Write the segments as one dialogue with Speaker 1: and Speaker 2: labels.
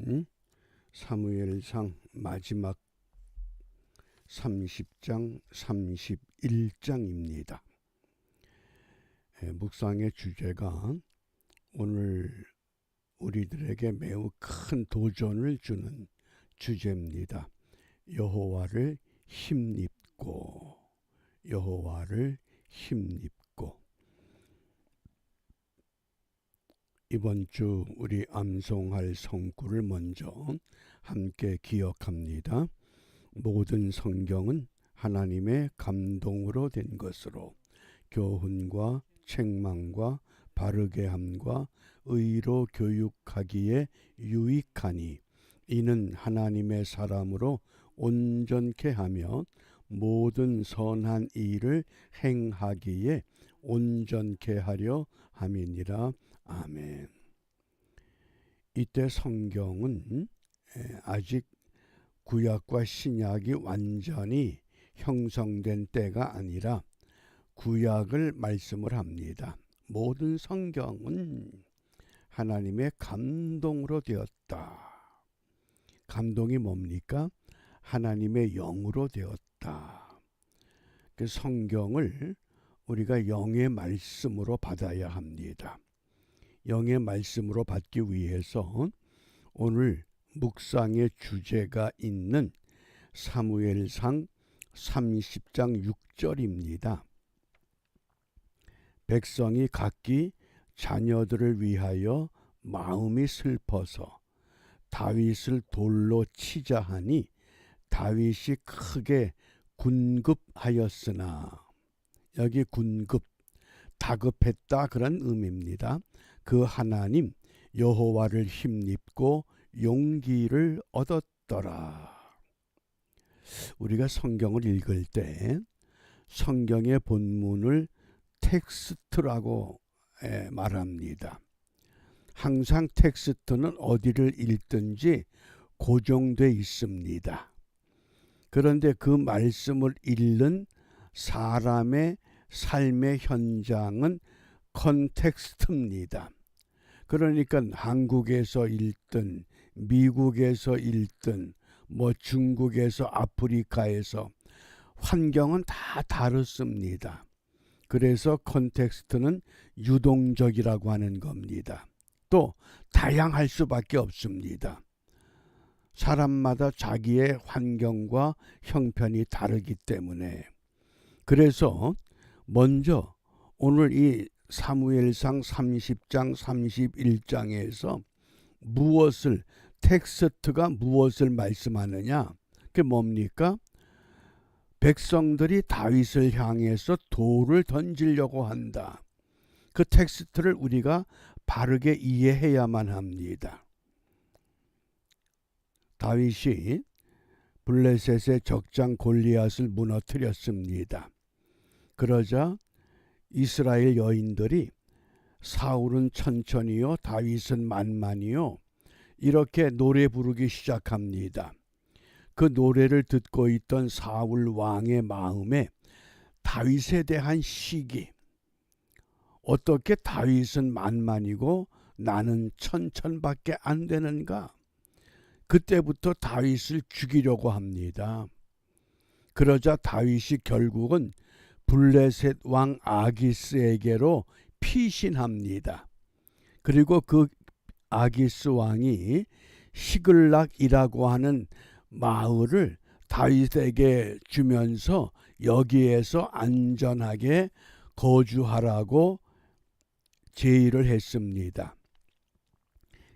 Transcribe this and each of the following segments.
Speaker 1: 말씀은 사무엘상 마지막 30장 31장입니다. 묵상의 주제가 오늘 우리들에게 매우 큰 도전을 주는 주제입니다. 여호와를 힘입고, 여호와를 힘입고. 이번 주 우리 암송할 성구를 먼저 함께 기억합니다. 모든 성경은 하나님의 감동으로 된 것으로 교훈과 책망과 바르게 함과 의로 교육하기에 유익하니 이는 하나님의 사람으로 온전케 하며 모든 선한 일을 행하기에 온전케 하려 함이니라. 아멘. 이때 성경은 아직 구약과 신약이 완전히 형성된 때가 아니라 구약을 말씀을 합니다. 모든 성경은 하나님의 감동으로 되었다. 감동이 뭡니까? 하나님의 영으로 되었다. 그 성경을 우리가 영의 말씀으로 받아야 합니다. 영의 말씀으로 받기 위해서 오늘 묵상의 주제가 있는 사무엘상 30장 6절입니다. 백성이 각기 자녀들을 위하여 마음이 슬퍼서 다윗을 돌로 치자 하니 다윗이 크게 군급하였으나, 여기 군급, 다급했다 그런 의미입니다. 그 하나님 여호와를 힘입고 용기를 얻었더라. 우리가 성경을 읽을 때 성경의 본문을 텍스트라고 말합니다. 항상 텍스트는 어디를 읽든지 고정돼 있습니다. 그런데 그 말씀을 읽는 사람의 삶의 현장은 컨텍스트입니다. 그러니까 한국에서 읽든 미국에서 읽든 중국에서 아프리카에서 환경은 다 다릅니다. 그래서 컨텍스트는 유동적이라고 하는 겁니다. 또 다양할 수밖에 없습니다. 사람마다 자기의 환경과 형편이 다르기 때문에. 그래서 먼저 오늘 이 사무엘상 30장 31장에서 무엇을, 텍스트가 무엇을 말씀하느냐? 그게 뭡니까? 백성들이 다윗을 향해서 돌을 던지려고 한다. 그 텍스트를 우리가 바르게 이해해야만 합니다. 다윗이 블레셋의 적장 골리앗을 무너뜨렸습니다. 그러자 이스라엘 여인들이 사울은 천천히요 다윗은 만만히요 이렇게 노래 부르기 시작합니다. 그 노래를 듣고 있던 사울 왕의 마음에 다윗에 대한 시기, 어떻게 다윗은 만만이고 나는 천천밖에 안 되는가? 그때부터 다윗을 죽이려고 합니다. 그러자 다윗이 결국은 블레셋 왕 아기스에게로 피신합니다. 그리고 그 아기스 왕이 시글락이라고 하는 마을을 다윗에게 주면서 여기에서 안전하게 거주하라고 제의를 했습니다.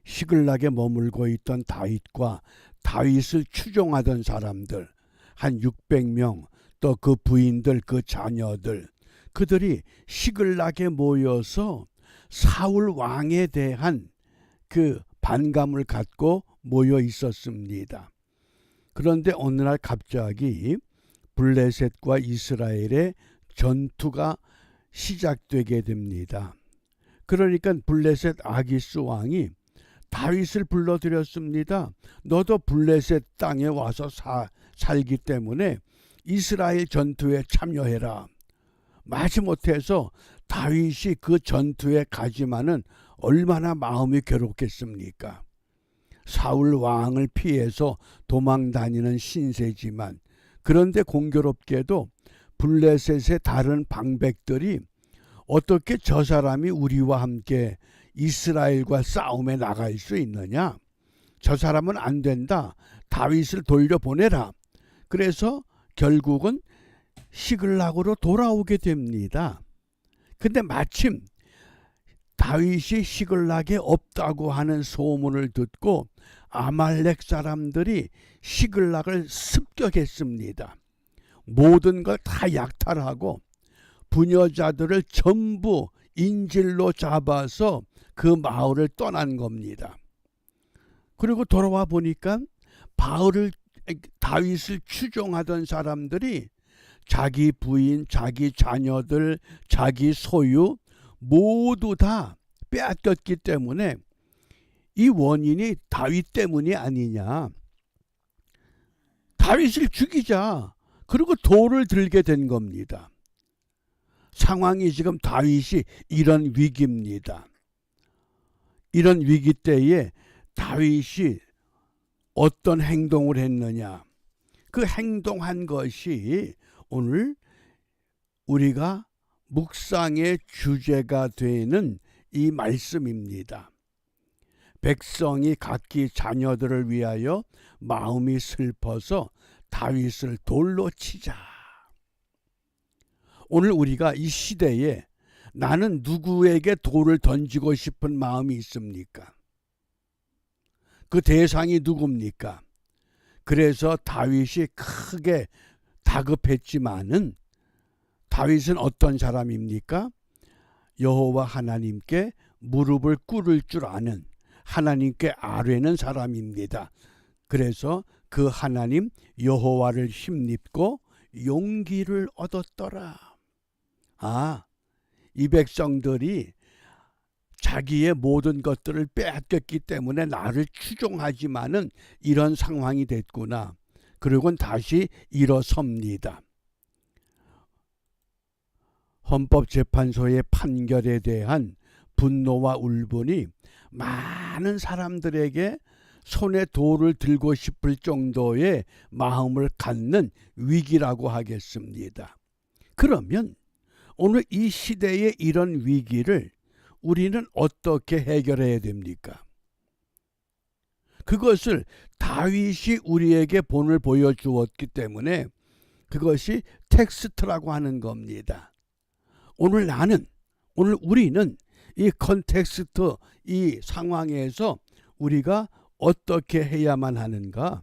Speaker 1: 시글락에 머물고 있던 다윗과 다윗을 추종하던 사람들 한 600명, 또 그 부인들, 그 자녀들, 그들이 시글락에 모여서 사울 왕에 대한 그 반감을 갖고 모여 있었습니다. 그런데 어느 날 갑자기 블레셋과 이스라엘의 전투가 시작되게 됩니다. 그러니까 블레셋 아기스 왕이 다윗을 불러들였습니다. 너도 블레셋 땅에 와서 살기 때문에 이스라엘 전투에 참여해라. 마지못해서 다윗이 그 전투에 가지만은 얼마나 마음이 괴롭겠습니까? 사울 왕을 피해서 도망 다니는 신세지만, 그런데 공교롭게도 블레셋의 다른 방백들이 어떻게 저 사람이 우리와 함께 이스라엘과 싸움에 나갈 수 있느냐? 저 사람은 안 된다. 다윗을 돌려보내라. 그래서 결국은 시글락으로 돌아오게 됩니다. 근데 마침 다윗이 시글락에 없다고 하는 소문을 듣고 아말렉 사람들이 시글락을 습격했습니다. 모든 걸 다 약탈하고 부녀자들을 전부 인질로 잡아서 그 마을을 떠난 겁니다. 그리고 돌아와 보니까 다윗을 추종하던 사람들이 자기 부인, 자기 자녀들, 자기 소유 모두 다 빼앗겼기 때문에 이 원인이 다윗 때문이 아니냐. 다윗을 죽이자. 그리고 돌을 들게 된 겁니다. 상황이 지금 다윗이 이런 위기입니다. 이런 위기 때에 다윗이 어떤 행동을 했느냐. 그 행동한 것이 오늘 우리가 묵상의 주제가 되는 이 말씀입니다. 백성이 각기 자녀들을 위하여 마음이 슬퍼서 다윗을 돌로 치자. 오늘 우리가 이 시대에 나는 누구에게 돌을 던지고 싶은 마음이 있습니까? 그 대상이 누굽니까? 그래서 다윗이 크게 다급했지만은 다윗은 어떤 사람입니까? 여호와 하나님께 무릎을 꿇을 줄 아는, 하나님께 아뢰는 사람입니다. 그래서 그 하나님 여호와를 힘입고 용기를 얻었더라. 이 백성들이 자기의 모든 것들을 빼앗겼기 때문에 나를 추종하지만은 이런 상황이 됐구나. 그리고는 다시 일어섭니다. 헌법재판소의 판결에 대한 분노와 울분이 많은 사람들에게 손에 돌을 들고 싶을 정도의 마음을 갖는 위기라고 하겠습니다. 그러면 오늘 이 시대의 이런 위기를 우리는 어떻게 해결해야 됩니까? 그것을 다윗이 우리에게 본을 보여주었기 때문에 그것이 텍스트라고 하는 겁니다. 오늘 우리는 이 컨텍스트, 이 상황에서 우리가 어떻게 해야만 하는가?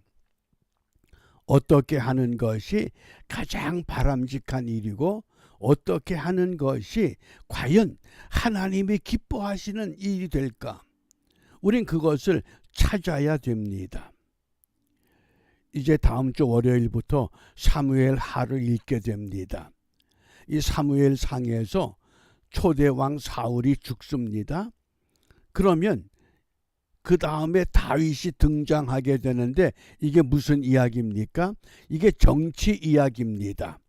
Speaker 1: 어떻게 하는 것이 가장 바람직한 일이고 어떻게 하는 것이 과연 하나님이 기뻐하시는 일이 될까? 우린 그것을 찾아야 됩니다. 이제 다음 주 월요일부터 사무엘 하를 읽게 됩니다. 이 사무엘 상에서 초대왕 사울이 죽습니다. 그러면 그 다음에 다윗이 등장하게 되는데 이게 무슨 이야기입니까? 이게 정치 이야기입니다.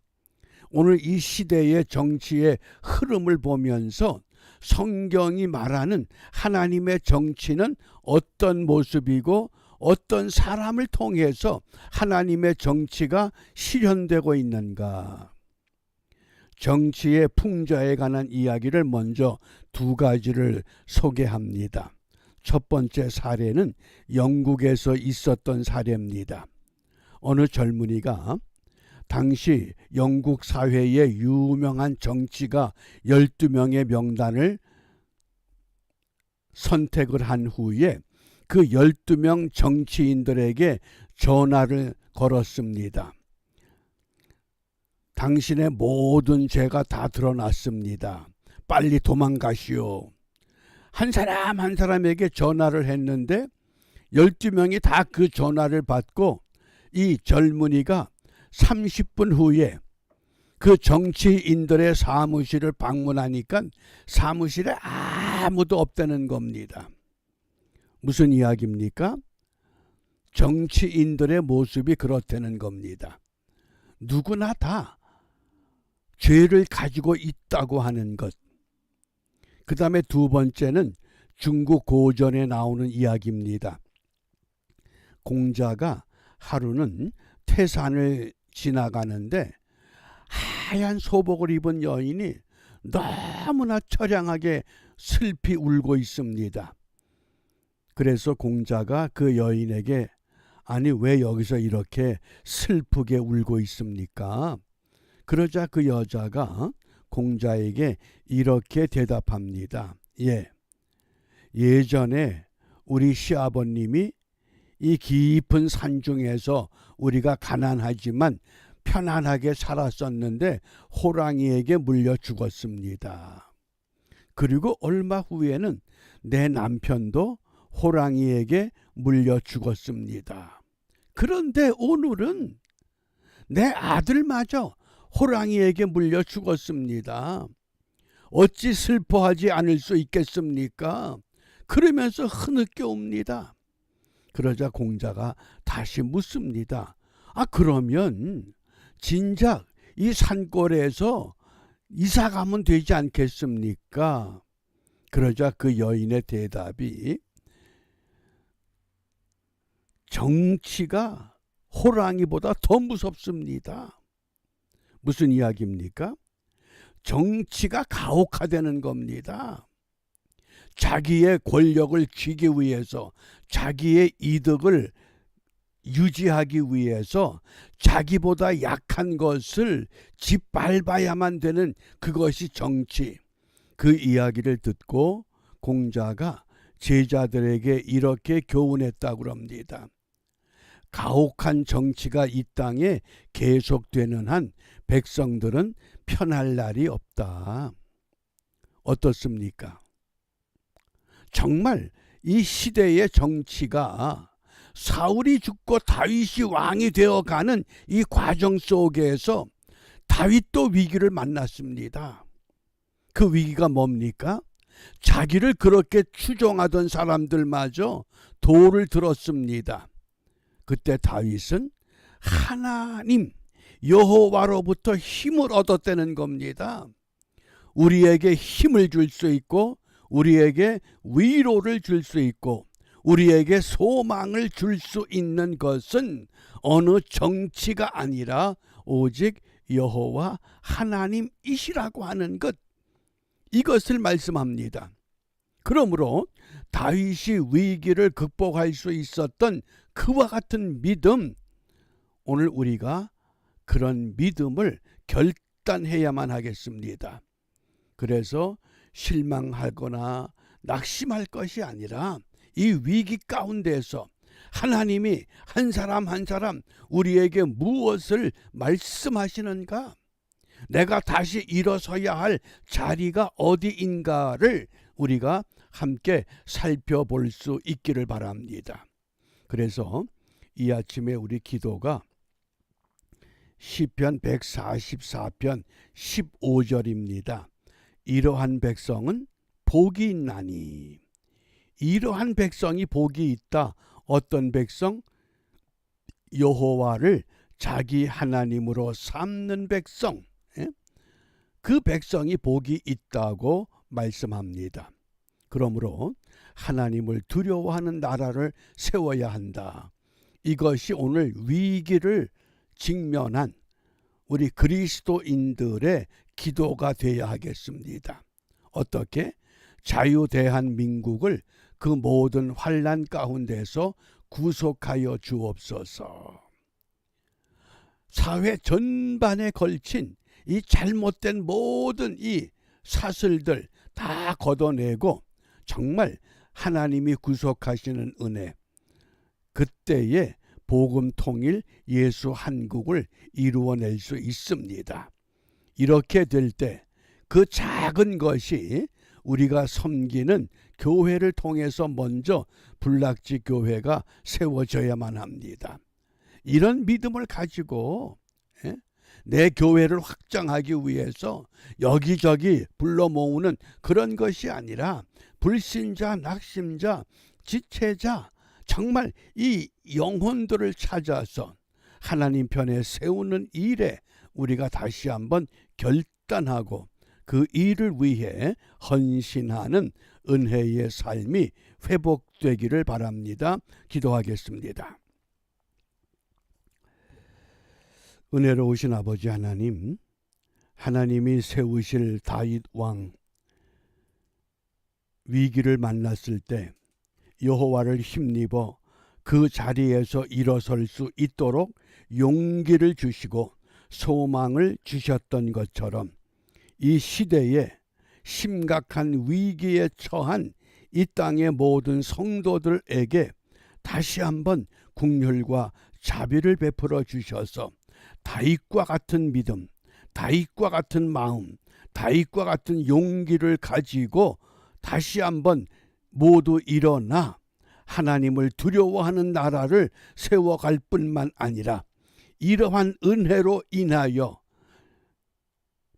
Speaker 1: 오늘 이 시대의 정치의 흐름을 보면서 성경이 말하는 하나님의 정치는 어떤 모습이고 어떤 사람을 통해서 하나님의 정치가 실현되고 있는가. 정치의 풍자에 관한 이야기를 먼저 두 가지를 소개합니다. 첫 번째 사례는 영국에서 있었던 사례입니다. 어느 젊은이가 당시 영국 사회의 유명한 정치가 12명의 명단을 선택을 한 후에 그 12명 정치인들에게 전화를 걸었습니다. 당신의 모든 죄가 다 드러났습니다. 빨리 도망가시오. 한 사람 한 사람에게 전화를 했는데 12명이 다 그 전화를 받고 이 젊은이가 30분 후에 그 정치인들의 사무실을 방문하니까 사무실에 아무도 없다는 겁니다. 무슨 이야기입니까? 정치인들의 모습이 그렇다는 겁니다. 누구나 다 죄를 가지고 있다고 하는 것. 그 다음에 두 번째는 중국 고전에 나오는 이야기입니다. 공자가 하루는 태산을 지나가는데 하얀 소복을 입은 여인이 너무나 처량하게 슬피 울고 있습니다. 그래서 공자가 그 여인에게 아니 왜 여기서 이렇게 슬프게 울고 있습니까? 그러자 그 여자가 공자에게 이렇게 대답합니다. 예전에 우리 시아버님이 이 깊은 산중에서 우리가 가난하지만 편안하게 살았었는데 호랑이에게 물려 죽었습니다. 그리고 얼마 후에는 내 남편도 호랑이에게 물려 죽었습니다. 그런데 오늘은 내 아들마저 호랑이에게 물려 죽었습니다. 어찌 슬퍼하지 않을 수 있겠습니까? 그러면서 흐느껴옵니다. 그러자 공자가 다시 묻습니다. 그러면 진작 이 산골에서 이사 가면 되지 않겠습니까? 그러자 그 여인의 대답이 정치가 호랑이보다 더 무섭습니다. 무슨 이야기입니까? 정치가 가혹화되는 겁니다. 자기의 권력을 쥐기 위해서, 자기의 이득을 유지하기 위해서 자기보다 약한 것을 짓밟아야만 되는 그것이 정치. 그 이야기를 듣고 공자가 제자들에게 이렇게 교훈했다고 합니다. 가혹한 정치가 이 땅에 계속되는 한 백성들은 편할 날이 없다. 어떻습니까? 정말 이 시대의 정치가 사울이 죽고 다윗이 왕이 되어가는 이 과정 속에서 다윗도 위기를 만났습니다. 그 위기가 뭡니까? 자기를 그렇게 추종하던 사람들마저 도를 들었습니다. 그때 다윗은 하나님 여호와로부터 힘을 얻었다는 겁니다. 우리에게 힘을 줄 수 있고 우리에게 위로를 줄 수 있고 우리에게 소망을 줄 수 있는 것은 어느 정치가 아니라 오직 여호와 하나님이시라고 하는 것, 이것을 말씀합니다. 그러므로 다윗이 위기를 극복할 수 있었던 그와 같은 믿음, 오늘 우리가 그런 믿음을 결단해야만 하겠습니다. 그래서 실망하거나 낙심할 것이 아니라 이 위기 가운데서 하나님이 한 사람 한 사람 우리에게 무엇을 말씀하시는가? 내가 다시 일어서야 할 자리가 어디인가를 우리가 함께 살펴볼 수 있기를 바랍니다. 그래서 이 아침에 우리 기도가 시편 144편 15절입니다. 이러한 백성은 복이 있나니. 이러한 백성이 복이 있다. 어떤 백성? 여호와를 자기 하나님으로 삼는 백성. 그 백성이 복이 있다고 말씀합니다. 그러므로 하나님을 두려워하는 나라를 세워야 한다. 이것이 오늘 위기를 직면한 우리 그리스도인들의 기도가 되어야 하겠습니다. 어떻게? 자유대한민국을 그 모든 환난 가운데서 구속하여 주옵소서. 사회 전반에 걸친 이 잘못된 모든 이 사슬들 다 걷어내고 정말 하나님이 구속하시는 은혜, 그때에 복음 통일 예수 한국을 이루어낼 수 있습니다. 이렇게 될 때 그 작은 것이 우리가 섬기는 교회를 통해서 먼저 불락지 교회가 세워져야만 합니다. 이런 믿음을 가지고 내 교회를 확장하기 위해서 여기저기 불러 모으는 그런 것이 아니라 불신자, 낙심자, 지체자, 정말 이 영혼들을 찾아서 하나님 편에 세우는 일에 우리가 다시 한번 결단하고 그 일을 위해 헌신하는 은혜의 삶이 회복되기를 바랍니다. 기도하겠습니다. 은혜로우신 아버지 하나님, 하나님이 세우실 다윗 왕, 위기를 만났을 때 여호와를 힘입어 그 자리에서 일어설 수 있도록 용기를 주시고 소망을 주셨던 것처럼 이 시대에 심각한 위기에 처한 이 땅의 모든 성도들에게 다시 한번 긍휼과 자비를 베풀어 주셔서 다윗과 같은 믿음, 다윗과 같은 마음, 다윗과 같은 용기를 가지고 다시 한번 모두 일어나 하나님을 두려워하는 나라를 세워갈 뿐만 아니라 이러한 은혜로 인하여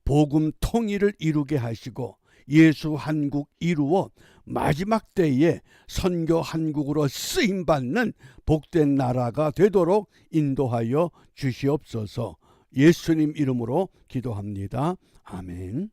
Speaker 1: 복음 통일을 이루게 하시고 예수 한국 이루어 마지막 때에 선교 한국으로 쓰임받는 복된 나라가 되도록 인도하여 주시옵소서. 예수님 이름으로 기도합니다. 아멘.